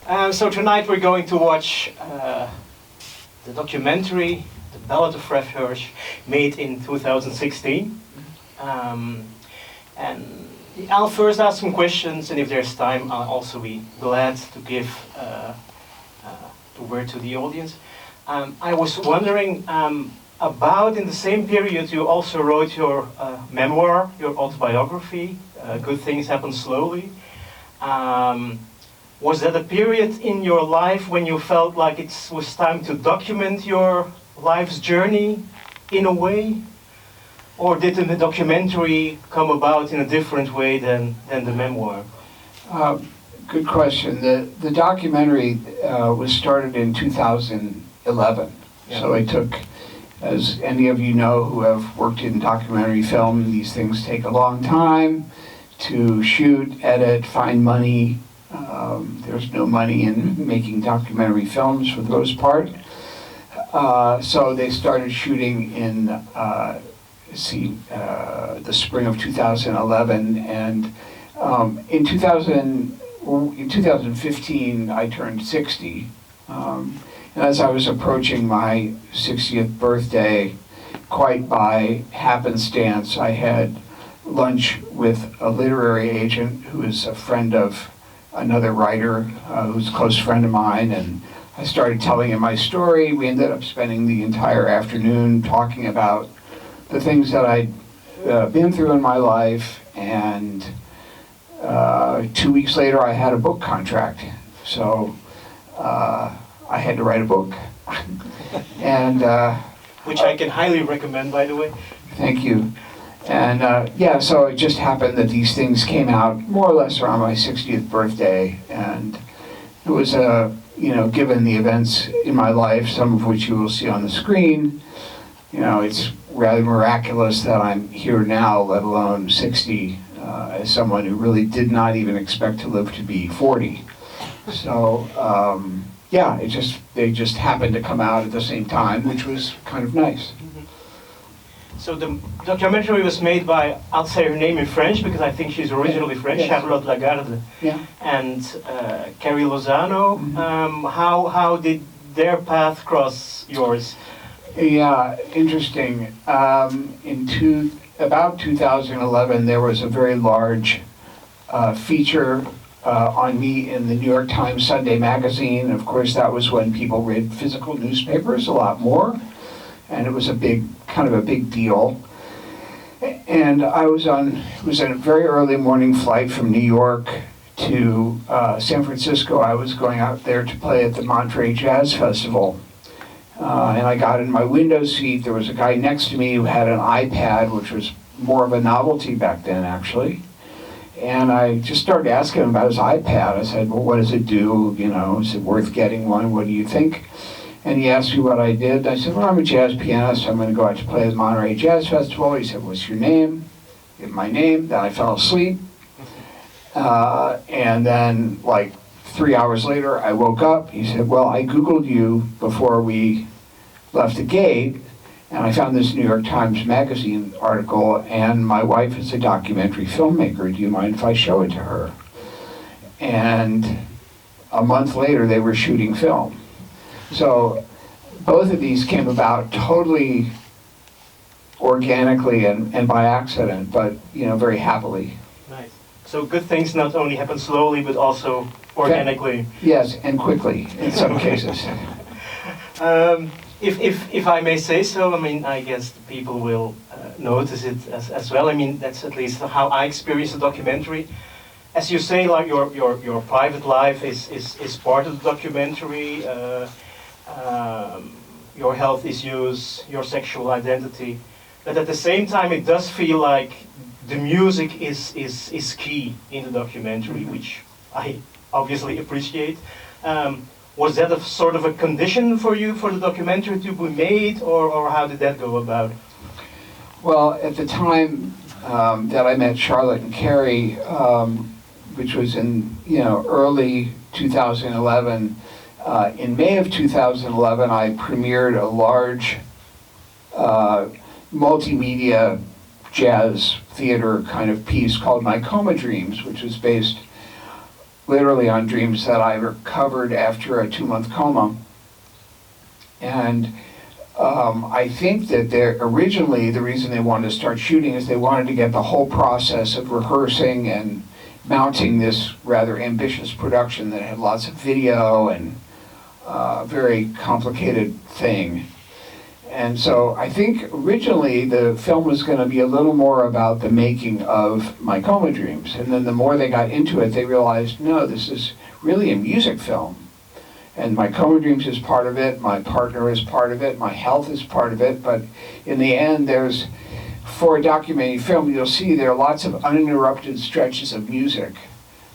So tonight we're going to watch the documentary, The Ballad of Fred Hersch, made in 2016. And I'll first ask some questions, and if there's time, I'll also be glad to give the word to the audience. I was wondering, about in the same period you also wrote your memoir, your autobiography, Good Things Happen Slowly. Was that a period in your life when you felt like it was time to document your life's journey in a way? Or did the documentary come about in a different way than the memoir? Good question. The documentary was started in 2011. Yeah. So it took, as any of you know who have worked in documentary film, these things take a long time to shoot, edit, find money. There's no money in making documentary films for the most part. So they started shooting in the spring of 2011, and in 2015 I turned 60. And as I was approaching my 60th birthday, quite by happenstance, I had lunch with a literary agent who is a friend of another writer who's a close friend of mine, and I started telling him my story. We ended up spending the entire afternoon talking about the things that I'd been through in my life, and 2 weeks later I had a book contract. So I had to write a book. And which I can highly recommend, by the way. Thank you. And yeah, so it just happened that these things came out more or less around my 60th birthday, and it was given the events in my life, some of which you will see on the screen, it's rather miraculous that I'm here now, let alone 60, as someone who really did not even expect to live to be 40. So yeah, they just happened to come out at the same time, which was kind of nice. So the documentary was made by, I'll say her name in French because I think she's originally French, yes. Charlotte Lagarde, yeah. And Carrie Lozano. Mm-hmm. How did their path cross yours? Yeah, interesting. About 2011, there was a very large feature on me in the New York Times Sunday magazine. Of course, that was when people read physical newspapers a lot more, and it was a big deal. And it was a very early morning flight from New York to San Francisco. I was going out there to play at the Monterey Jazz Festival. And I got in my window seat. There was a guy next to me who had an iPad, which was more of a novelty back then, actually. And I just started asking him about his iPad. I said, well, what does it do? Is it worth getting one? What do you think? And he asked me what I did. I said, well, I'm a jazz pianist. I'm going to go out to play at the Monterey Jazz Festival. He said, what's your name? I gave him my name. Then I fell asleep. And then, 3 hours later, I woke up. He said, well, I Googled you before we left the gate, and I found this New York Times Magazine article, and my wife is a documentary filmmaker. Do you mind if I show it to her? And a month later, they were shooting film. So both of these came about totally organically and by accident, but very happily. Nice. So good things not only happen slowly, but also organically. Yes, and quickly in some cases. If I may say so, I guess the people will notice it as well. That's at least how I experienced the documentary. As you say, your private life is part of the documentary. Your health issues, your sexual identity, but at the same time, it does feel like the music is key in the documentary, which I obviously appreciate. Was that a sort of a condition for you for the documentary to be made, or how did that go about? Well, at the time that I met Charlotte and Carrie, which was in early 2011, in May of 2011, I premiered a large multimedia jazz theater kind of piece called My Coma Dreams, which was based literally on dreams that I recovered after a 2-month coma. And I think that originally the reason they wanted to start shooting is they wanted to get the whole process of rehearsing and mounting this rather ambitious production that had lots of video and a very complicated thing. And so I think originally the film was going to be a little more about the making of my coma dreams. And then the more they got into it, they realized, no, this is really a music film. And my coma dreams is part of it, my partner is part of it, my health is part of it. But in the end, for a documentary film, you'll see there are lots of uninterrupted stretches of music,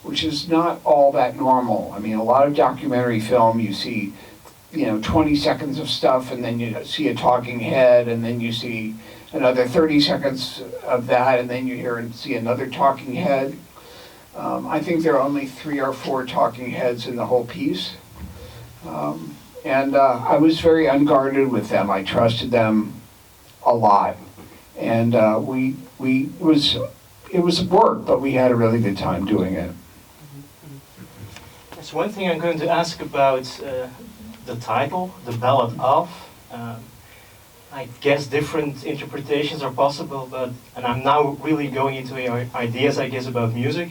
which is not all that normal. I mean, a lot of documentary film, you see 20 seconds of stuff, and then you see a talking head, and then you see another 30 seconds of that, and then you hear and see another talking head. I think there are only 3 or 4 talking heads in the whole piece. I was very unguarded with them. I trusted them a lot. And it was work, but we had a really good time doing it. There's one thing I'm going to ask about the title, The Ballad of. I guess different interpretations are possible, and I'm now really going into ideas, I guess, about music.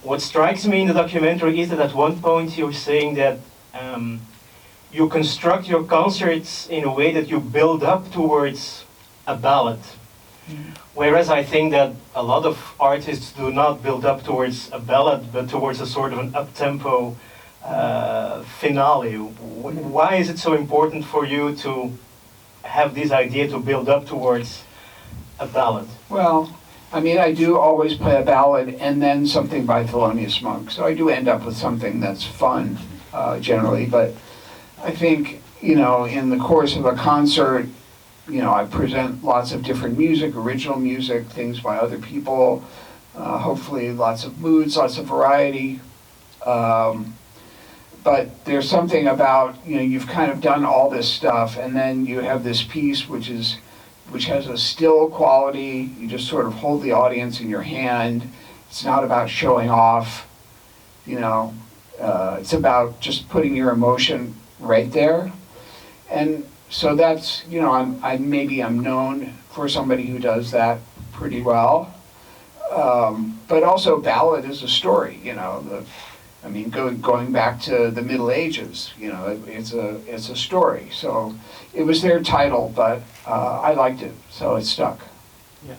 What strikes me in the documentary is that at one point you're saying that you construct your concerts in a way that you build up towards a ballad. Whereas I think that a lot of artists do not build up towards a ballad, but towards a sort of an up-tempo finale. Why is it so important for you to have this idea to build up towards a ballad? Well, I mean, I do always play a ballad and then something by Thelonious Monk, so I do end up with something that's fun, generally, but I think, in the course of a concert, I present lots of different music, original music, things by other people, hopefully lots of moods, lots of variety. But there's something about, you've kind of done all this stuff, and then you have this piece which has a still quality. You just sort of hold the audience in your hand. It's not about showing off, it's about just putting your emotion right there. And so that's, I'm known for somebody who does that pretty well. But also ballad is a story, going back to the Middle Ages, it's a story. So it was their title, but I liked it, so it stuck. Yeah.